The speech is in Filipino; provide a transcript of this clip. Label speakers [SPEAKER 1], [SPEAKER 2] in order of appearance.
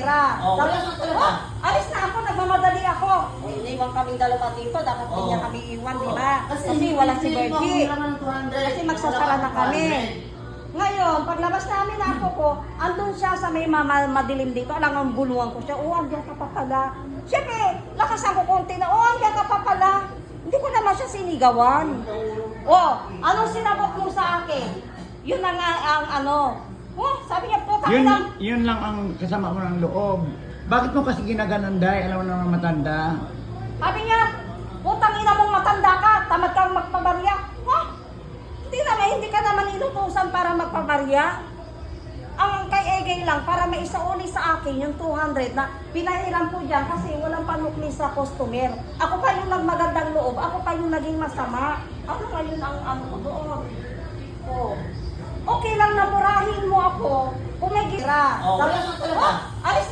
[SPEAKER 1] pera.
[SPEAKER 2] Wala na talaga.
[SPEAKER 1] Alis na ako, nagmamadali ako. Iniwan kaming dalawa dito, dapat din niya kami iwan, di ba? Kasi wala si Bertie. Kasi magsasara na kami. Ngayon, paglabas namin na ako ko, andun siya sa may madilim dito, alang ang gulungan ko siya, andyan ka pa pala. Siyempre, lakasan ko konti na, andyan ka pa pala. Hindi ko naman siya sinigawan. Anong sinagot mo sa akin? Yun na nga ang ano. Sabi niya, puta
[SPEAKER 3] Yun,
[SPEAKER 1] lang.
[SPEAKER 3] yun lang ang kasama mo ng loob. Bakit mo kasi ginaganon, Day? Alam mo naman matanda.
[SPEAKER 1] Sabi niya, putang ina mong matanda ka, tamad kang magpabarya. Hindi ka naman inutusan para magpabarya. Ang kay Egay lang, para maisauli sa akin yung 200 na pinahiram ko dyan kasi walang panukli sa customer. Ako pa yung nagmagandang loob, ako pa yung naging masama. Ano ngayon ang ano ko doon? Okay lang na murahin mo ako kung may gira.
[SPEAKER 2] Wala na talaga.
[SPEAKER 1] Alis na